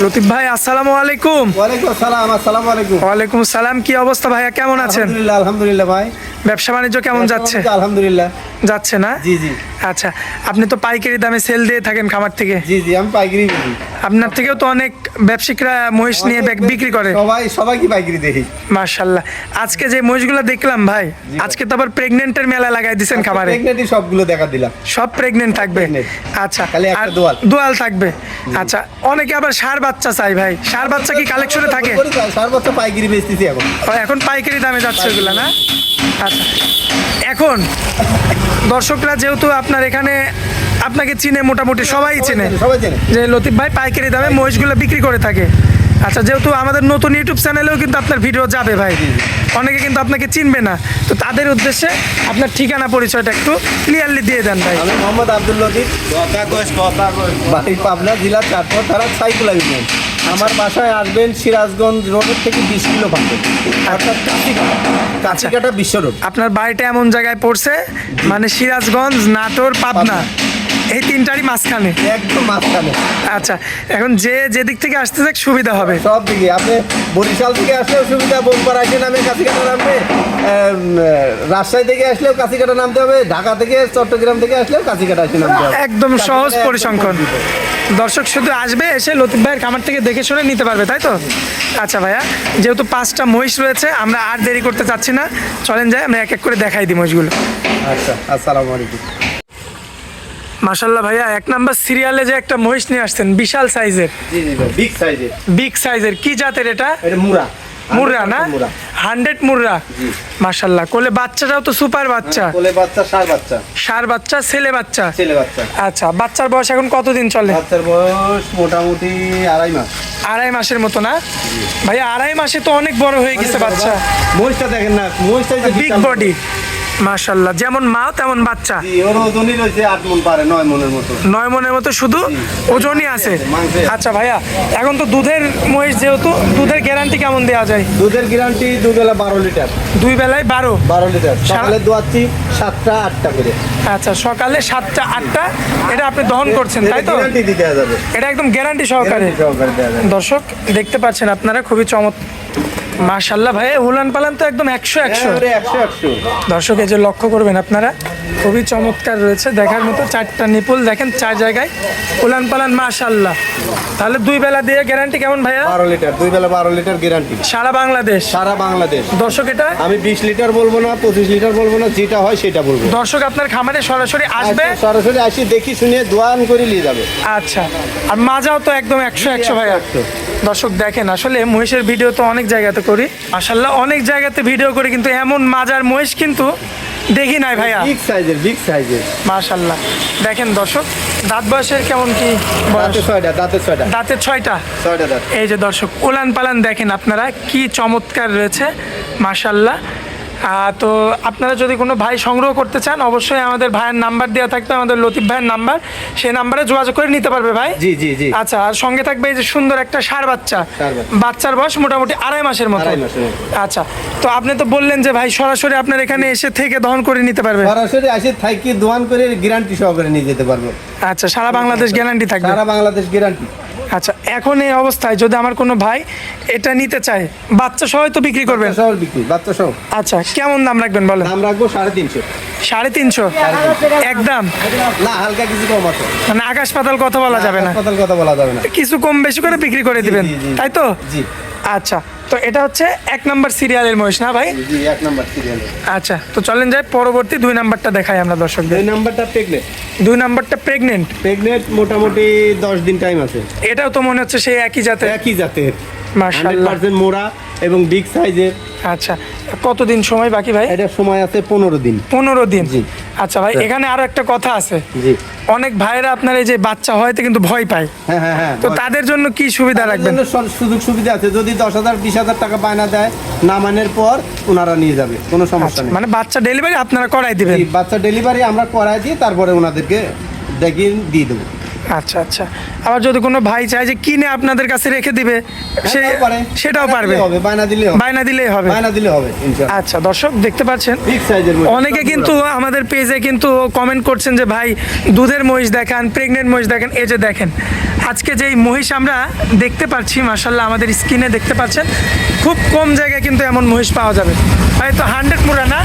লতিফ ভাই আসসালামু আলাইকুম। ওয়ালাইকুম আসসালাম। আসসালামু আলাইকুম। ওয়ালাইকুম সালাম। কি অবস্থা ভাইয়া, কেমন আছেন? আলহামদুলিল্লাহ আলহামদুলিল্লাহ ভাই। ব্যবসা বাণিজ্য কেমন যাচ্ছে? আলহামদুলিল্লাহ যাচ্ছে না? জি জি আচ্ছা, আপনি তো পাইকারি দামে সেল দিয়ে থাকেন খামার থেকে। জি জি আমি পাইকারি দিই। আপনার থেকেও তো অনেক ব্যবসায়িকরা মহিষ নিয়ে বিক্রি করে। সবাই কি পাইকারি দেখি। মাশাআল্লাহ। আজকে যে মহিষগুলো দেখলাম ভাই, আজকে তো আবার প্রেগনেন্টের মেলা লাগাই দিয়েছেন খামারে। প্রেগনেন্টই সবগুলো দেখা দিলাম। সব প্রেগনেন্ট থাকবে? Pregnant। আচ্ছা, খালি একটা আর দোয়াল। দোয়াল থাকবে। আচ্ছা, অনেকে আবার ষাঁড় বাচ্চা চাই ভাই, ষাঁড় বাচ্চা কি কালেকশনে থাকে? সর্বোচ্চ পাইকারি বেচতেছি এখন। এখন পাইকারি দামে যাচ্ছে ওগুলো না? আচ্ছা, এখন দর্শকরা যেহেতু আপনার এখানে আপনাকে চিনে, মোটামুটি সবাই চিনে সবাই চেনে। যে লতিফ ভাই পাইকারি দামে মহিষগুলো বিক্রি করে থাকে। আচ্ছা, যেহেতু আমাদের নতুন ইউটিউব চ্যানেলেও কিন্তু আপনার ভিডিও যাবে ভাই, অনেকে কিন্তু আপনাকে চিনবে না, তো তাদের উদ্দেশ্যে আপনার ঠিকানা পরিচয়টা একটু ক্লিয়ারলি দিয়ে দেন ভাই। আমি মোহাম্মদ আব্দুল লতিফ, বাড়ি পাবনা জেলা চাঁদপুর থানা সাইকুলা ইউনিয়ন। আমার বাসায় আসবেন সিরাজগঞ্জ রোডের থেকে 20 কিলো পাবেন, অর্থাৎ কাছিকাটা বিশ্ব রোড। আপনার বাড়িটা এমন জায়গায় পড়ছে মানে সিরাজগঞ্জ, নাটোর, পাবনা, এই তিনটারই মাঝখানে, একদম মাঝখানে। আচ্ছা, এখন যেদিক থেকে আসতে যাক সুবিধা হবে। সব দিকে আপনি বরিশাল থেকে আসলেও সুবিধা, বোমপাড়া এসে নামে কাছিকাটা নামবে, রাজশাহী থেকে আসলেও কাছিকাটা নামতে হবে, ঢাকা থেকে চট্টগ্রাম থেকে আসলেও কাছিকাটা এসে নামতে হবে। একদম সহজ পরিসংখ্যান। দর্শক শুধু আসবে, এসে লতিফ ভাইয়ের খামার থেকে দেখে শুনে নিতে পারবে, তাই তো? আচ্ছা ভাইয়া, যেহেতু 5টা মহিষ রয়েছে, আমরা আর দেরি করতে চাচ্ছি না, চলেন যাই, আমরা এক এক করে দেখাই দিই মহিষগুলো। আচ্ছা, আসসালামু আলাইকুম। মাশাল্লাহ ভাইয়া, 1 নাম্বার সিরিয়ালে যে একটা মহিষ নিয়ে আসছেন, বিশাল সাইজের। জি জি ভাই, বিগ সাইজের। বিগ সাইজের, কি জাতের এটা? এটা মুরা। মুর্রা না? 100 মুর্রা। জি। মাশাল্লাহ, কোলে বাচ্চাটাও তো সুপার বাচ্চা। কোলে বাচ্চা, ষাঁড় বাচ্চা। ষাঁড় বাচ্চা, ছেলে বাচ্চা। ছেলে বাচ্চা। আচ্ছা, বাচ্চার বয়স এখন কতদিন চলে? বাচ্চার বয়স মোটামুটি 2.5 মাস। 2.5 মাসের মতো না ভাইয়া? 2.5 মাসে তো অনেক বড় হয়ে গেছে বাচ্চা। মহিষটা দেখেন না, মহিষটা বিগ বডি মাশাল্লাহ, যেমন মা তেমন বাচ্চা। জি, ওর ওজনই রয়েছে 8 মণ পারে, 9 মণের মতো। 9 মণের মতো শুধু ওজনই আছে। মাংসে। আচ্ছা ভাইয়া, এখন তো দুধের মহিষ, যেহেতু দুধের গ্যারান্টি কেমন দেওয়া যায়? দুধের গ্যারান্টি 2 বেলা 12 লিটার। 2 বেলায় 12 লিটার। সকালে দোয়াচ্ছি 7টা 8টা করে। আচ্ছা, সকালে 7টা 8টা, এটা আপনি দহন করছেন তাই তো? গ্যারান্টি দিতে যাবে। এটা একদম গ্যারান্টি সহকারে। গ্যারান্টি সহকারে দেওয়া যাবে। দর্শক দেখতে পাচ্ছেন আপনারা, খুবই মাশাল্লাহ ভাইয়া, উলান পালান তো একদম 100 100। 100। দর্শক এই যে লক্ষ্য করবেন আপনারা, খুবই চমৎকার রয়েছে, দেখার মতো। 4টা নিপুল দেখেন, 4 জায়গায় উলান পালান মাশাল্লাহ। তাহলে 2 বেলা দিয়ে গ্যারান্টি কেমন ভাইয়া? 12 লিটার, 2 বেলা 12 লিটার গ্যারান্টি। সারা বাংলাদেশ? সারা বাংলাদেশ। দর্শক এটা আমি 20 লিটার বলবো না, 25 লিটার বলবো না, যেটা হয় সেটা বলবো। দর্শক আপনার খামারে সরাসরি আসবে, সরাসরি আসি, দেখি শুনে দোয়ান করে নিয়ে যাবে। আচ্ছা, আর মাজাও তো একদম 100 100 ভাইয়া। দর্শক দেখেন, আসলে মহিষের ভিডিও তো অনেক জায়গাতে করি, মাশাল্লাহ অনেক জায়গাতে ভিডিও করি, কিন্তু এমন মাজার মহিষ কিন্তু দেখি নাই ভাইয়া। বিগ সাইজের, বিগ সাইজের মাশাল্লাহ। দেখেন দর্শক, দাঁত বয়সের কেমন কি বয়স? দাঁতে 6টা, দাঁতে 6টা। দাঁতের 6টা। 6টা দাঁত। এই যে দর্শক, উলান পালান দেখেন আপনারা, কি চমৎকার রয়েছে মাশাল্লাহ। তো আপনারা যদি কোনো ভাই সংগ্রহ করতে চান, অবশ্যই আমাদের ভাইয়ের নাম্বার দেওয়া থাকবে, আমাদের লতিফ ভাইয়ের নাম্বার, সেই নাম্বারে যোগাযোগ করে নিতে পারবে ভাই। জি জি জি। আচ্ছা, আর সঙ্গে থাকবে এই যে সুন্দর একটা ষাঁড় বাচ্চা। বাচ্চার বয়স মোটামুটি 2.5 মাসের মতো। 2.5 মাসের মতো। আচ্ছা, তো আপনি তো বললেন যে ভাই সরাসরি আপনার এখানে এসে থেকে দহন করে নিতে পারবে। সরাসরি আসি, থাকি দোয়ান করে গ্যারান্টি সহকারে নিয়ে যেতে পারবো। আচ্ছা, সারা বাংলাদেশ গ্যারান্টি থাকবে? সারা বাংলাদেশ গ্যারান্টি। আচ্ছা, এখন এই অবস্থায় যদি আমার কোনো ভাই এটা নিতে চায়, বাচ্চা সহ তো বিক্রি করবেন? সহ বিক্রি, বাচ্চা সহ। আচ্ছা, কেমন দাম রাখবেন বলেন? দাম রাখবো 350। 350 একদম? না, হালকা কিছু কম আছে। মানে আকাশ পাতাল কথা বলা যাবে না? হাসপাতাল কথা বলা যাবে না। কিছু কম বেশি করে বিক্রি করে দিবেন, জি, জি, জি। তাই তো? জি আচ্ছা, তো এটা হচ্ছে 1 নাম্বার সিরিয়ালের মহিষ না ভাই? জি, 1 নাম্বার সিরিয়ালে। আচ্ছা, তো চলেন যাই পরবর্তী 2 নাম্বারটা দেখাই আমরা দর্শকদের। 2 নাম্বারটা প্রেগনেন্ট। 2 নাম্বারটা প্রেগনেন্ট। প্রেগনেন্ট মোটামুটি 10 দিন টাইম আছে। এটাও তো মনে হচ্ছে সেই একই জাতের। একই জাতের, মাশাআল্লাহ। 100% মোড়া এবং বিগ সাইজের। আচ্ছা, কতদিন সময় বাকি ভাই? এটা সময় আছে 15 দিন। 15 দিন। জি। আচ্ছা ভাই, এখানে আরো একটা কথা আছে। জি। অনেক ভাইরা আপনার এই যে বাচ্চা হয়তো কিন্তু ভয় পায়, হ্যাঁ হ্যাঁ হ্যাঁ। তো তাদের জন্য কি সুবিধা রাখবেন? সুযোগ সুবিধা আছে, যদি 10,000 20,000 টাকা বায়না দেয়, নামানোর পর ওনারা নিয়ে যাবে, কোনো সমস্যা নেই। মানে বাচ্চা ডেলিভারি আপনারা করাই দিবেন? বাচ্চা ডেলিভারি আমরা করাই দিয়ে তারপরে ওনাদেরকে দেখিয়ে দিয়ে দেবো। আচ্ছা আচ্ছা। আবার যদি কোনো ভাই চায় যে কিনে আপনাদের কাছে রেখে দিবে সে হ্যাঁ, পারে। সেটাও বায়না পারবে, দিলে হবে, বায়না দিলে হবে। বায়না দিলেই হবে। বায়না দিলে হবে ইনশাআল্লাহ। আচ্ছা দর্শক দেখতে পাচ্ছেন বিগ সাইজের মধ্যে অনেকে কিন্তু আমাদের পেজে কিন্তু কমেন্ট করছেন যে ভাই দুধের মহিষ দেখান, প্রেগনেন্ট মহিষ দেখেন। এই যে দেখেন আজকে যেই মহিষ আমরা দেখতে পাচ্ছি মাশাল্লাহ আমাদের স্ক্রিনে দেখতে পাচ্ছেন, খুব কম জায়গায় কিন্তু এমন মহিষ পাওয়া যাবে। ভাই তো 100 মুরা না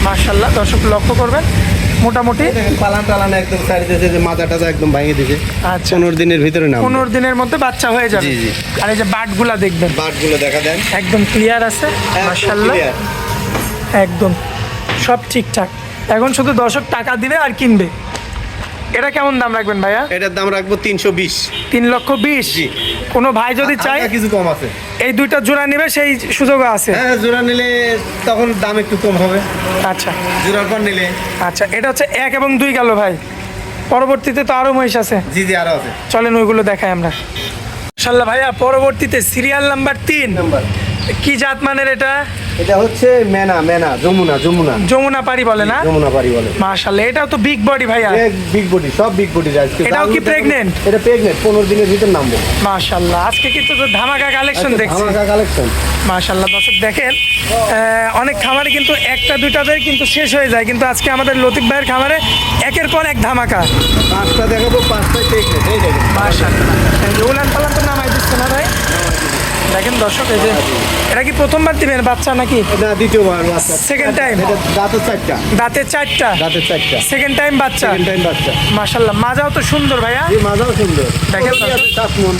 মাশাল্লাহ, দর্শক লক্ষ্য করবেন মোটামুটি দেখেন পালান টালান একদম সাইড দিয়েছে, যে মাথা টাথা একদম ভাঙিয়ে দিয়েছে। আচ্ছা 15 দিনের ভিতরে নাম 15 দিনের মধ্যে বাচ্চা হয়ে যাবে। জি, জি। আর এই যে বাটগুলা দেখবেন বাটগুলো দেখা দেন একদম ক্লিয়ার আছে মাশাল্লাহ, clear। একদম সব ঠিকঠাক। এখন শুধু দর্শক টাকা দিবে আর কিনবে। এটা কেমন দাম রাখবেন ভাইয়া? এটার দাম রাখবো 320। 3,20,000। জি। কোনো ভাই যদি চায় হালকা কিছু কম আছে। এই দুইটা জোড়া নেবে সেই সুযোগও আছে। হ্যাঁ, জোড়া নিলে তখন দাম একটু কম হবে, আচ্ছা জোড়ার পর নিলে। আচ্ছা, এটা হচ্ছে 1 এবং 2 গেল ভাই, পরবর্তীতে তো আরো মহিষ আছে, জি জি, আরো আছে। চলেন ওইগুলো দেখাই আমরা ইনশাল্লাহ। ভাইয়া পরবর্তীতে সিরিয়াল নাম্বার 3 নাম্বার কি জাত মানের এটা? এটা হচ্ছে মেনা মেনা যমুনা যমুনা যমুনা পারি বলে না? যমুনা পারি বলে। মাশাআল্লাহ, এটাও তো বিগ বডি ভাইয়া। বিগ বডি, সব বিগ বডি আজকে। এটাও কি pregnant? এটা প্রেগনেন্ট, 15 দিনের ভিতর নামবো। মাশাআল্লাহ, আজকে কিন্তু তো ধামাকা কালেকশন দেখছি। ধামাকা কালেকশন। মাশাআল্লাহ দর্শক দেখেন, অনেক খামারে কিন্তু একটা দুইটাদের কিন্তু শেষ হয়ে যায়, কিন্তু আজকে আমাদের লতিফ ভাইয়ের খামারে একের পর এক ধামাকা। 5টা দেখাবো, 5টাই প্রেগনেন্ট। এই দেখেন মাশাআল্লাহ, এই যে উলান পালান তো নামাই দিচ্ছে না ভাই। দেখেন দর্শক, এই যে এটা কি প্রথমবার দিবেন বাচ্চা নাকি এটা দ্বিতীয়বার বাচ্চা। Second time? এটা দাঁতের 4টা। দাঁতে 4টা, দাঁতের 4টা। সেকেন্ড টাইম বাচ্চা। সেকেন্ড টাইম বাচ্চা। মাশাআল্লাহ, মাজাও তো সুন্দর ভাইয়া। এই মাজাও সুন্দর। দেখেন ওজনই আছে 7 মণ।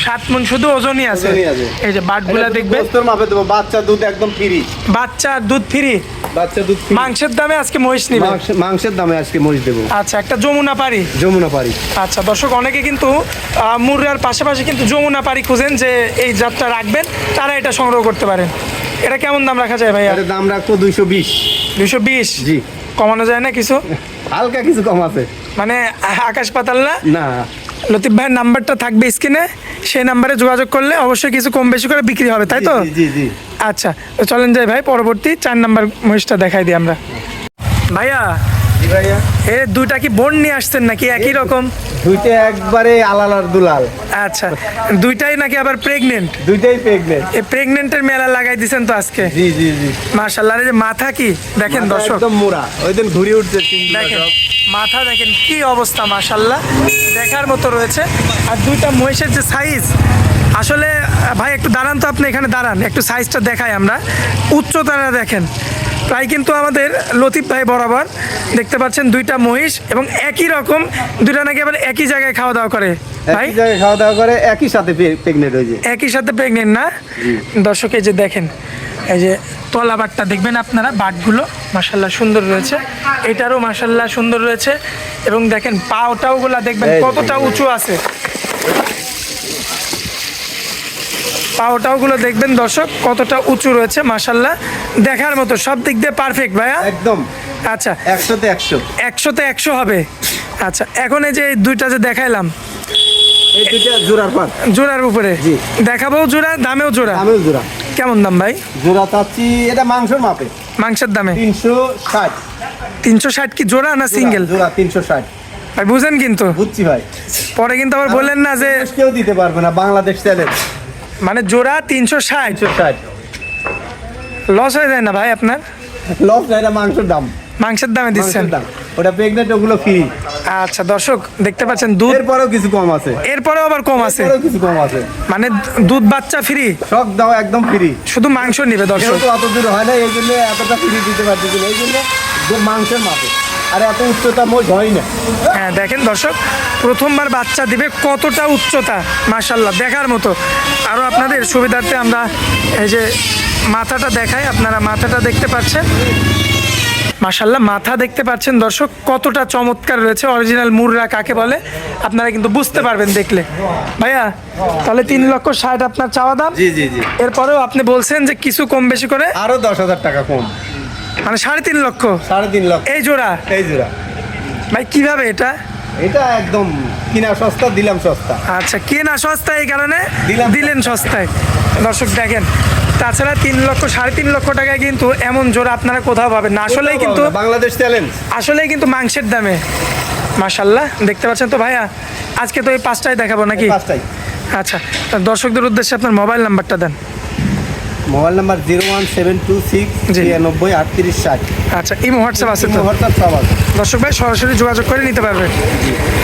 7 মণ শুধু ওজনই আছে। ওজনই আছে। এই যে বাটগুলা দেখবেন, গোস্তের মাপে দেবো, বাচ্চা দুধ একদম ফ্রি। বাচ্চা দুধ ফ্রি, বাচ্চা দুধ ফ্রি। মাংসের দামে আজকে মহিষ নিবে। মাংসের দামে আজকে মরিচ দেবো। আচ্ছা, একটা যমুনা পারি। যমুনা পারি। আচ্ছা দর্শক, অনেকে কিন্তু মুরার পাশাপাশি কিন্তু যমুনা পারি খুঁজেন যে এই জাতটা রাখবেন, তারা এটা সংগ্রহ করতে পারেন। এটা কেমন দাম রাখা যায় ভাইয়া? এটার দাম রাখবো 220। 220? জি। কমানো যায় না কিছু? হালকা কিছু কম আছে। মানে আকাশ পাতাল না? না। লতিফ ভাইয়ের নাম্বারটা থাকবে স্ক্রিনে, সেই নাম্বারে যোগাযোগ করলে অবশ্যই কিছু কম বেশি করে বিক্রি হবে, তাই তো? জি জি জি। আচ্ছা, তো চলেন যাই ভাই, পরবর্তী 4 নাম্বার মহিষটা দেখাই দিই আমরা। ভাইয়া জি ভাইয়া, এ দুইটা কি বোন নিয়ে আসছেন নাকি একই রকম? দুইটা একবারে আলালার দুলাল। আচ্ছা, দুইটাই নাকি আবার প্রেগনেন্ট? দুইটাই প্রেগনেন্ট। এই প্রেগনেন্টের মেলা লাগাই দিছেন তো আজকে। জি জি জি। মাশাআল্লাহ, এই যে মাথা কি দেখেন মাথা দর্শক, একদম মোড়া, ওই দিন ঘুরে উঠছে সিংগুলা দেখেন সব। মাথা দেখেন কি অবস্থা, মাশাআল্লাহ দেখার মতো রয়েছে। আর দুইটা মহিষের যে সাইজ, আসলে ভাই একটু দাঁড়ান তো, আপনি এখানে দাঁড়ান, একটু সাইজটা দেখাই আমরা। উচ্চতাটা দেখেন প্রায় কিন্তু আমাদের লতিফ ভাই বরাবর। দেখতে পাচ্ছেন দুইটা মহিষ এবং একই রকম, দুইটা নাকি আবার একই জায়গায় খাওয়া দাওয়া করে ভাই, একই জায়গায় খাওয়া দাওয়া করে, একই সাথে প্রেগনেন্ট হয়েছে। একই সাথে প্রেগনেন্ট না? দর্শক এই যে দেখেন, এই যে তলা বাটটা দেখবেন আপনারা, বাটগুলো মাশাল্লাহ সুন্দর রয়েছে, এটারও মাশাল্লাহ সুন্দর রয়েছে। এবং দেখেন পাওটাও গুলা দেখবেন এই যে কতটা উঁচু আছে, পাওটাও গুলো দেখবেন দর্শক কতটা উঁচু রয়েছে মাশাল্লাহ, দেখার মতো, সব দিক দিয়ে পারফেক্ট ভাইয়া। একদম আচ্ছা, 100তে 100। 100তে 100 হবে। আচ্ছা, এখন এই যে এই দুইটা যে দেখাইলাম, এই দুইটা জোড়ার পার। জোড়ার উপরে জি। দেখাবো জোড়া, দামেও জোড়া। আমিও জোড়া। কেমন দাম ভাই? জোড়া চাচ্ছি, এটা মাংসের মাপে মাংসের দামে 360। 360 কি জোড়া না সিঙ্গেল? জোড়া 360। ভাই বুঝেন কিন্তু, বুঝছি ভাই। পরে কিন্তু আবার বললেন না যে কেউ দিতে পারবে না, বাংলাদেশ চ্যালেঞ্জ। মানে জোড়া 360 360 লস হয়ে যায় না ভাই আপনার? লস না, এটা মাংসের দাম। মাংসের দামে দিচ্ছেন? মাংসের দাম, ওটা প্রেগনেন্ট, ওগুলো ফ্রি। আচ্ছা দর্শক দেখতে পাচ্ছেন দুধ, এরপরেও কিছু কম আছে। এরপরেও আবার কম আছে, এরপরেও কিছু কম আছে। মানে দুধ বাচ্চা ফ্রি, সব দাও একদম ফ্রি। শুধু মাংস নিবে দর্শক। যেহেতু অত দূর হয় না, এই জন্য এতটা ফ্রি দিতে পারতেছি না, এই জন্য মাংসের মাপে। আর এত উচ্চতা মোট হয় না। হ্যাঁ দেখেন দর্শক, প্রথমবার বাচ্চা দিবে, কতটা উচ্চতা মাশাল্লাহ দেখার মতো। আরও আপনাদের সুবিধার্থে আমরা এই যে মাথাটা দেখাই, আপনারা মাথাটা দেখতে পাচ্ছেন মাশাল্লাহ, মাথা দেখতে পাচ্ছেন দর্শক কতটা চমৎকার রয়েছে। অরিজিনাল মুররা কাকে বলে আপনারা কিন্তু বুঝতে পারবেন দেখলে। ভাইয়া তাহলে 3,60,000 আপনার চাওয়া দাম? জি জি জি। এরপরেও আপনি বলছেন যে কিছু কম বেশি করে, আরো 10,000 টাকা কম, মানে 3.5 লক্ষ 3.5 লক্ষ এই জোড়া। এই জোড়া। ভাই কিভাবে এটা? এটা একদম কিনা সস্তা, দিলাম সস্তা। আচ্ছা, কেনা সস্তা এই কারণে দিলাম। দিলেন সস্তায়। দর্শক দেখেন, তাছাড়া 3 লক্ষ 3.5 লক্ষ টাকায় কিন্তু এমন জোড়া আপনারা কোথাও পাবেন না। আসলেই কিন্তু বাংলাদেশ চ্যালেঞ্জ। আসলেই কিন্তু মাংসের দামে মাশাল্লাহ, দেখতে পাচ্ছেন তো ভাইয়া, আজকে তো এই 5টাই দেখাবো নাকি? 5টাই। আচ্ছা, তা দর্শকদের উদ্দেশ্যে আপনার মোবাইল নাম্বারটা দেন। মোবাইল নাম্বার 01726 জি। 93 38 60। আচ্ছা, এই হোয়াটসঅ্যাপ আছে তো? হোয়াটসঅ্যাপ সব আছে। দর্শক ভাই সরাসরি যোগাযোগ করে নিতে পারবে।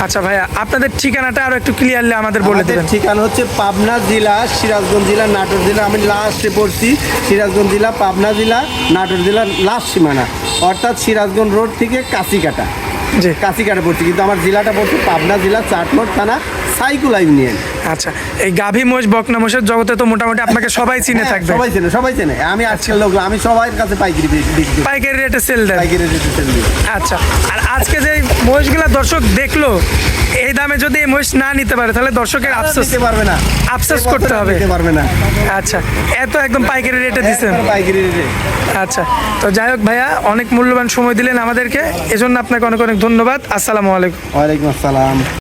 আচ্ছা ভাইয়া, আপনাদের ঠিকানাটা আরো একটু ক্লিয়ারলি আমাদের বলে আমাদের দেবেন। ঠিকানা হচ্ছে পাবনা জেলা, সিরাজগঞ্জ জেলা, নাটোর জেলা। আমি লাস্টে পড়ছি সিরাজগঞ্জ জেলা, পাবনা জেলা, নাটোর জেলার লাস্ট সীমানা, অর্থাৎ সিরাজগঞ্জ রোড থেকে কাছিকাটা। জি। কাছিকাটা পড়ছি, কিন্তু আমার জেলাটা পড়ছে পাবনা জেলা, চাটমোড় থানা, সাইকুলা ইউনিয়ন। আচ্ছা, এই গাভী মোষ বকনা মোষের জগতে তো মোটামুটি আপনাকে সবাই চিনে থাকবে। সবাই চেনে, সবাই চেনে। আমি আজকের লোক, আমি সবার কাছে পাইকারি বিক্রি করি। পাইকারি রেটে সেল দেন। পাইকারি রেটে সেল দিই। আচ্ছা, আর আজকে যে মহিষগুলা দর্শক দেখলো, এই দামে যদি এই মহিষ না নিতে পারে তাহলে দর্শকের আফসোস নিতে পারবে না, আফসোস করতে হবে। নিতে পারবে না। আচ্ছা, এত একদম পাইকারি রেটে দিচ্ছেন। একবার পাইকারি রেটে। আচ্ছা, তো যাই হোক ভাইয়া, অনেক মূল্যবান সময় দিলেন আমাদেরকে, এজন্য আপনাকে অনেক অনেক ধন্যবাদ। আসসালামু আলাইকুম। ওয়ালাইকুম আসসালাম।